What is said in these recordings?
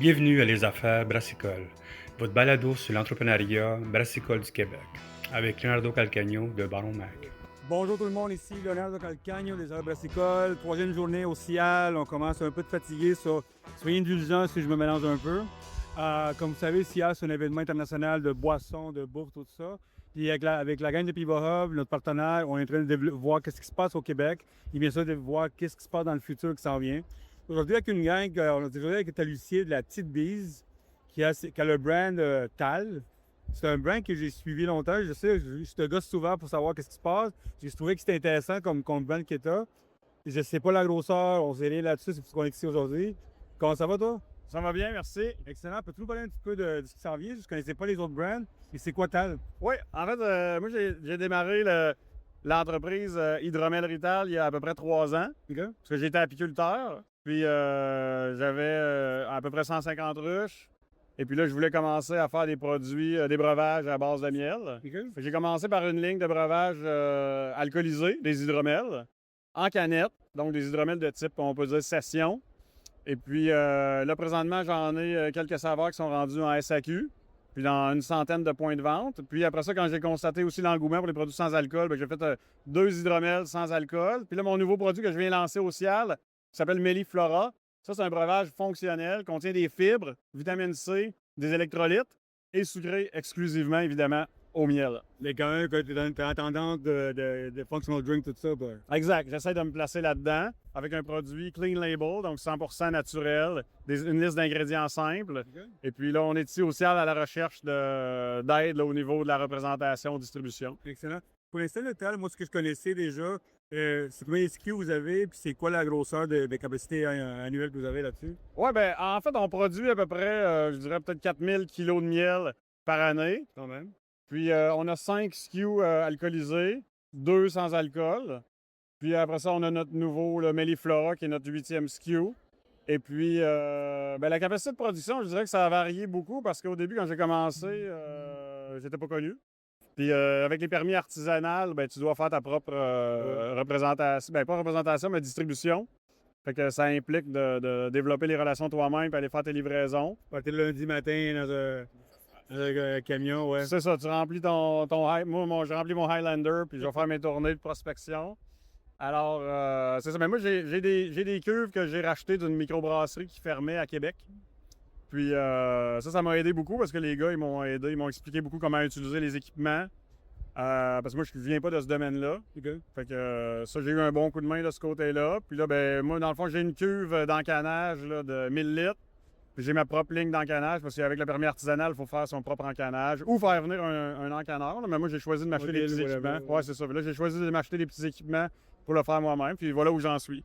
Bienvenue à Les Affaires Brassicole, votre balado sur l'entrepreneuriat brassicole du Québec, avec Leonardo Calcagno de Baron Mag. Bonjour tout le monde, ici Leonardo Calcagno des Affaires Brassicole. Troisième journée au Cial, on commence un peu de fatigué, soyez indulgents si je me mélange un peu. Comme vous savez, Cial, c'est un événement international de boissons, de bouffe, tout ça. Puis avec la gang de Piva Hub, notre partenaire, on est en train de voir qu'est-ce qui se passe au Québec. Et bien sûr, de voir qu'est-ce qui se passe dans le futur qui s'en vient. Aujourd'hui, avec une gang, on est aujourd'hui avec Talucier de la Petite Bise, qui a le brand Tal. C'est un brand que j'ai suivi longtemps. Je sais, je te gosse souvent pour savoir qu'est-ce qui se passe. J'ai trouvé que c'était intéressant comme brand que t'as. Je ne sais pas la grosseur, on sait rien là-dessus, c'est pour ce qu'on est ici aujourd'hui. Comment ça va, toi? Ça va bien, merci. Excellent. Peux-tu nous parler un petit peu de ce qui s'en vient? Je ne connaissais pas les autres brands. Et c'est quoi Tal? Oui, en fait, moi, j'ai démarré l'entreprise Hydromel Rital il y a à peu près 3 ans, OK? parce que j'étais apiculteur. Puis j'avais à peu près 150 ruches. Et puis là, je voulais commencer à faire des produits, des breuvages à base de miel. OK? Fait que j'ai commencé par une ligne de breuvages alcoolisés, des hydromels, en canette, donc des hydromels de type, on peut dire, session. Et puis là, présentement, j'en ai quelques saveurs qui sont rendus en SAQ, puis dans une centaine de points de vente. Puis après ça, quand j'ai constaté aussi l'engouement pour les produits sans alcool, bien, j'ai fait 2 hydromels sans alcool. Puis là, mon nouveau produit que je viens lancer au Cial, qui s'appelle Meliflora. Ça, c'est un breuvage fonctionnel, contient des fibres, vitamine C, des électrolytes et sucré exclusivement, évidemment, au miel. Mais quand même, tu es en tendance de functional drink, tout ça. Ben. Exact. J'essaie de me placer là-dedans avec un produit clean label, donc 100% naturel, une liste d'ingrédients simples. OK? Et puis là, on est ici au Cial à la recherche d'aide au niveau de la représentation distribution. Excellent. Pour l'instant, le Tal, moi, ce que je connaissais déjà, c'est combien de SKU vous avez, puis c'est quoi la grosseur de capacité annuelle que vous avez là-dessus? Oui, bien, en fait, on produit à peu près, je dirais peut-être 4000 kilos de miel par année. Quand même. Puis on a 5 SKU alcoolisés, 2 sans alcool. Puis après ça, on a notre nouveau, le Meliflora, qui est notre 8e SKU. Et puis, ben, la capacité de production, je dirais que ça a varié beaucoup parce qu'au début, quand j'ai commencé, j'étais pas connu. Puis avec les permis artisanales, ben, tu dois faire ta propre représentation. Ben, pas représentation, mais distribution. Fait que ça implique de développer les relations toi-même et aller faire tes livraisons. Partez le lundi matin dans un camion, ouais. C'est ça, tu remplis moi, je remplis mon Highlander, puis je vais faire mes tournées de prospection. Alors, c'est ça. Mais moi, j'ai des cuves que j'ai rachetées d'une microbrasserie qui fermait à Québec. Puis ça m'a aidé beaucoup parce que les gars, ils m'ont aidé, ils m'ont expliqué beaucoup comment utiliser les équipements. Parce que moi, je ne viens pas de ce domaine-là. OK. Fait que ça, j'ai eu un bon coup de main de ce côté-là. Puis là, ben moi, dans le fond, j'ai une cuve d'encanage là, de 1000 litres. Puis j'ai ma propre ligne d'encanage parce qu'avec le permis artisanal, il faut faire son propre encanage ou faire venir un encanneur. Là. Mais moi, j'ai choisi de m'acheter des petits équipements. Ouais, c'est ça. Là, j'ai choisi de m'acheter des petits équipements pour le faire moi-même. Puis voilà où j'en suis.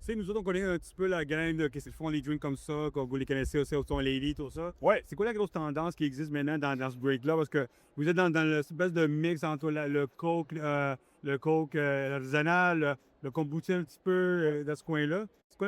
Tu sais, nous autres, on connaît un petit peu la gang de qu'est-ce qu'ils font les drinks comme ça, comme vous les connaissez aussi, au Lady, tout ça. Ouais. C'est quoi la grosse tendance qui existe maintenant dans ce break-là? Parce que vous êtes dans l'espèce de mix entre le Coke l'artisanal, le kombucha un petit peu dans ce coin-là. C'est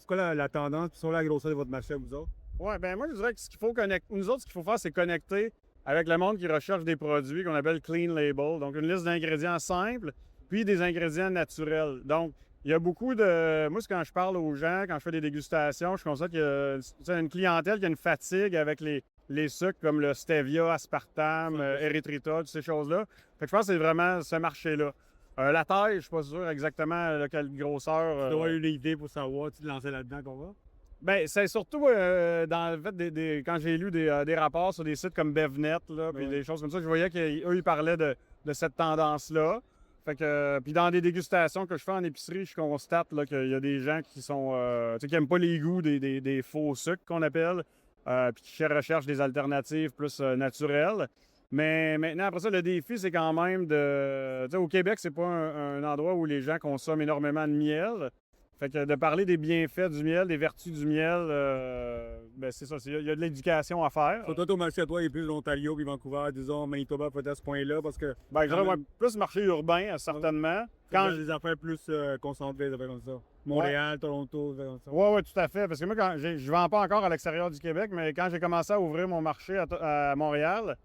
quoi la tendance sur la grosseur de votre marché, vous autres? Ouais, ben moi, je dirais que ce qu'il faut connecter. Nous autres, ce qu'il faut faire, c'est connecter avec le monde qui recherche des produits qu'on appelle clean label. Donc, une liste d'ingrédients simples, puis des ingrédients naturels. Donc, il y a beaucoup de. Moi, quand je parle aux gens, quand je fais des dégustations, je constate qu'il y a une clientèle qui a une fatigue avec les sucres comme le stevia, aspartame, érythritol, toutes ces choses-là. Fait que je pense que c'est vraiment ce marché-là. La taille, je suis pas sûr exactement quelle grosseur. Tu dois avoir une idée pour savoir, tu te lancer là-dedans qu'on va? Ben, c'est surtout dans le fait quand j'ai lu des rapports sur des sites comme BevNet, là, puis des choses comme ça, je voyais qu'eux, ils parlaient de cette tendance-là. Fait que, puis dans des dégustations que je fais en épicerie, je constate là, qu'il y a des gens qui sont, tu sais, qui n'aiment pas les goûts des faux sucres qu'on appelle, puis qui recherchent des alternatives plus naturelles. Mais maintenant, après ça, le défi, c'est quand même de. Tu sais, au Québec, c'est pas un endroit où les gens consomment énormément de miel. Fait que de parler des bienfaits du miel, des vertus du miel, ben c'est ça. Il y a de l'éducation à faire. Sur toi, ton marché à toi, il est plus l'Ontario puis Vancouver, disons, Manitoba, peut-être à ce point-là, parce que. Ben, je dirais ouais, plus marché urbain, certainement. Quand des affaires plus concentrées, des affaires comme ça. Montréal, Toronto, des affaires comme ça. Oui, tout à fait. Parce que moi, je ne vends pas encore à l'extérieur du Québec, mais quand j'ai commencé à ouvrir mon marché à Montréal,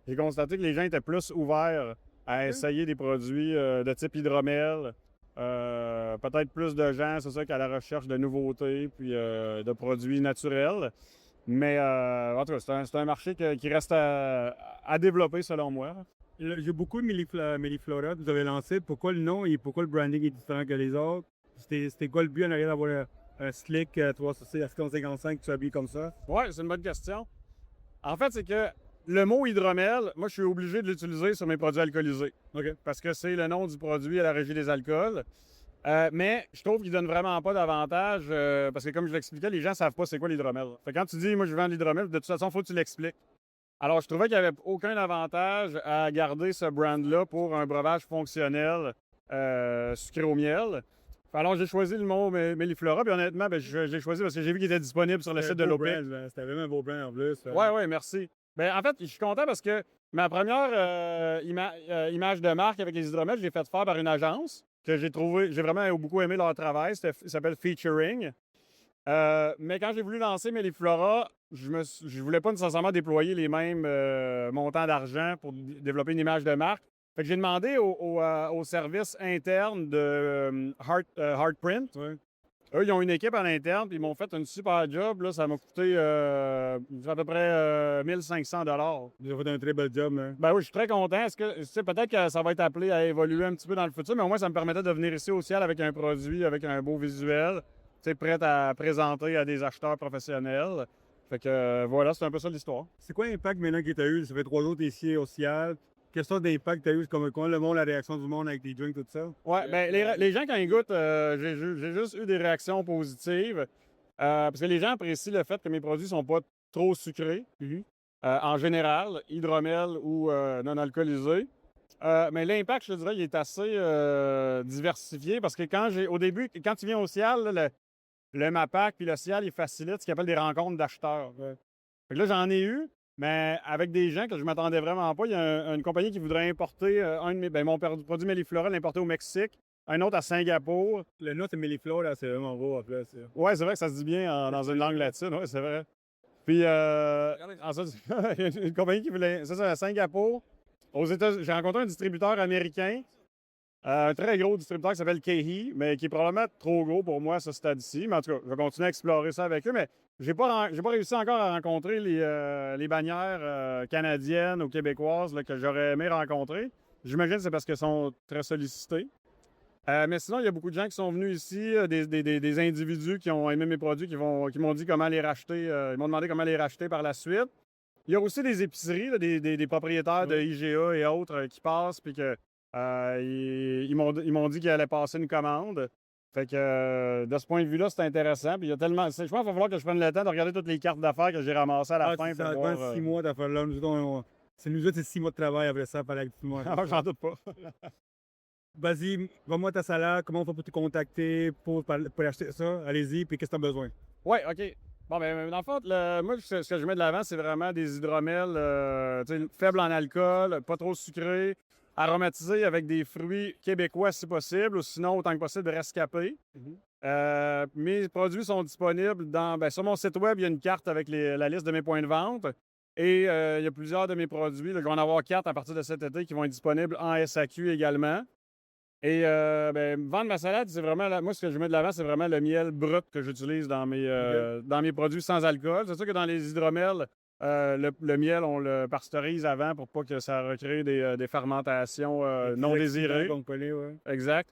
j'ai constaté que les gens étaient plus ouverts à essayer des produits de type hydromel. Peut-être plus de gens, c'est ça, qu'à la recherche de nouveautés puis de produits naturels. Mais en tout cas, c'est un marché qui reste à développer selon moi. J'ai beaucoup de Melliflora que vous avez lancé. Pourquoi le nom et pourquoi le branding est différent que les autres? C'était quoi le but en arrière d'avoir un slick 355 que tu habilles comme ça? Ouais, c'est une bonne question. En fait, c'est que le mot hydromel, moi, je suis obligé de l'utiliser sur mes produits alcoolisés. OK. Parce que c'est le nom du produit à la Régie des alcools. Mais je trouve qu'il donne vraiment pas d'avantage parce que, comme je l'expliquais, les gens savent pas c'est quoi l'hydromel. Fait que quand tu dis, moi, je vends l'hydromel, de toute façon, il faut que tu l'expliques. Alors, je trouvais qu'il n'y avait aucun avantage à garder ce brand-là pour un breuvage fonctionnel sucré au miel. Alors, j'ai choisi le mot Melliflora, puis honnêtement, j'ai choisi parce que j'ai vu qu'il était disponible sur le site de l'OPEC. C'était vraiment un beau brand en plus. Ouais, merci. Ben, en fait, je suis content parce que ma première image de marque avec les hydromels, je l'ai faite faire par une agence que j'ai vraiment beaucoup aimé leur travail. Ça s'appelle Featuring. Mais quand j'ai voulu lancer Melliflora, je voulais pas nécessairement déployer les mêmes montants d'argent pour développer une image de marque. Fait que j'ai demandé au service interne de Heartprint. Ouais. Eux, ils ont une équipe en interne, puis ils m'ont fait une super job. Là, ça m'a coûté à peu près 1500 $. Vous avez fait un très bel job. Là. Ben oui, je suis très content. Peut-être que ça va être appelé à évoluer un petit peu dans le futur, mais au moins, ça me permettait de venir ici au ciel avec un produit, avec un beau visuel, prêt à présenter à des acheteurs professionnels. Fait que voilà, c'est un peu ça l'histoire. C'est quoi l'impact maintenant que tu as eu? Ça fait 3 jours que tu es ici au ciel. Quelle sorte d'impact tu as eu? Comment le monde, la réaction du monde avec les drinks, tout ça? Ouais, ben les gens, quand ils goûtent, j'ai juste eu des réactions positives. Parce que les gens apprécient le fait que mes produits sont pas trop sucrés, en général, hydromel ou non alcoolisés. Mais l'impact, je te dirais, il est assez diversifié parce que au début, quand tu viens au ciel, là, le MAPAC puis le ciel, il facilite ce qu'ils appellent des rencontres d'acheteurs. Fait que là, j'en ai eu. Mais avec des gens que je m'attendais vraiment pas, il y a une compagnie qui voudrait importer mon produit Melliflora, l'importer au Mexique, un autre à Singapour. Le nom, c'est Melliflora, c'est vraiment beau en plus. Ouais, c'est vrai que ça se dit bien dans une langue latine, ouais, c'est vrai. Puis, ensuite, il y a une compagnie qui voulait. Ça, c'est à Singapour. Aux États-Unis, j'ai rencontré un distributeur américain, un très gros distributeur qui s'appelle KeHE, mais qui est probablement trop gros pour moi à ce stade-ci. Mais en tout cas, je vais continuer à explorer ça avec eux. Mais j'ai pas réussi encore à rencontrer les bannières canadiennes ou québécoises là, que j'aurais aimé rencontrer. J'imagine que c'est parce qu'elles sont très sollicitées. Mais sinon, il y a beaucoup de gens qui sont venus ici, des individus qui ont aimé mes produits, qui m'ont dit comment les racheter. Ils m'ont demandé comment les racheter par la suite. Il y a aussi des épiceries, là, des propriétaires de IGA et autres qui passent, puis que ils m'ont dit qu'ils allaient passer une commande. Fait que de ce point de vue-là, c'est intéressant. Puis il y a tellement. Je pense qu'il va falloir que je prenne le temps de regarder toutes les cartes d'affaires que j'ai ramassées à la fin. Ça prend 6 mois d'affaires là. Nous autres, c'est 6 mois de travail après ça, par tout le monde. J'en doute pas. Vas-y, vends-moi ta salade. Comment on fait pour te contacter pour acheter ça? Allez-y, puis qu'est-ce que tu as besoin? Oui, OK. Bon, ben, dans le fond, moi, ce que je mets de l'avant, c'est vraiment des hydromels faibles en alcool, pas trop sucrés, aromatisés avec des fruits québécois si possible, ou sinon, autant que possible, rescapés. Mes produits sont disponibles sur mon site web, il y a une carte avec la liste de mes points de vente. Et il y a plusieurs de mes produits. Là, je vais en avoir 4 à partir de cet été qui vont être disponibles en SAQ également. Et vendre ma salade, c'est vraiment. Moi, ce que je mets de l'avant, c'est vraiment le miel brut que j'utilise dans mes produits sans alcool. C'est sûr que dans les hydromels, le miel, on le pasteurise avant pour pas que ça recrée des fermentations non désirées. Exact.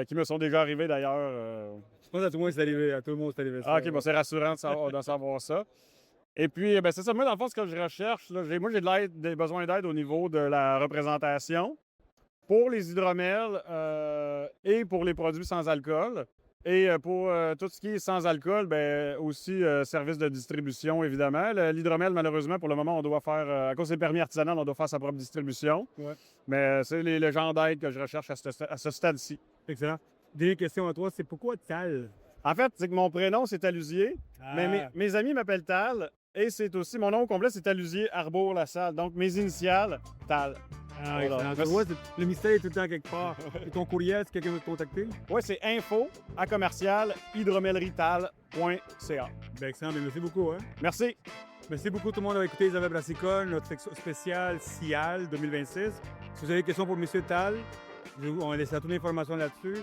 Qui me sont déjà arrivées d'ailleurs. Je pense à tout le monde c'est arrivé. À tout le monde c'est arrivé. Ah, OK, bon, c'est rassurant de savoir ça. Et puis, c'est ça. Moi, dans le fond, ce que je recherche, là, j'ai des besoins d'aide au niveau de la représentation. Pour les hydromels et pour les produits sans alcool. Et pour tout ce qui est sans alcool, aussi service de distribution, évidemment. L'hydromel, malheureusement, pour le moment, on doit faire, à cause des permis artisanaux, on doit faire sa propre distribution. Ouais. Mais c'est le genre d'aide que je recherche à ce stade-ci. Excellent. Dernière question à toi, c'est pourquoi Tal? En fait, c'est que mon prénom, c'est Talusier. Mais mes amis m'appellent Tal. Et c'est aussi, mon nom complet, c'est Talusier Arbour-Lassalle. Donc, mes initiales, Tal. Voilà. Tu vois, le mystère est tout le temps quelque part. Et ton courriel, si quelqu'un veut te contacter? Oui, c'est info@hydromelrital.ca. Excellent, merci beaucoup. Hein? Merci. Merci beaucoup tout le monde d'avoir écouté Isabelle Brassicole, notre section spéciale CIAL 2026. Si vous avez des questions pour M. Tal, on va laisser toute l'information là-dessus.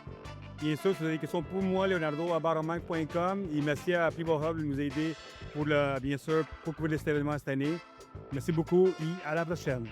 Bien sûr, si vous avez des questions pour moi, leonardo@baronmike.com. Et merci à Privo Hub de nous aider pour, bien sûr, pour couvrir cet événement cette année. Merci beaucoup et à la prochaine.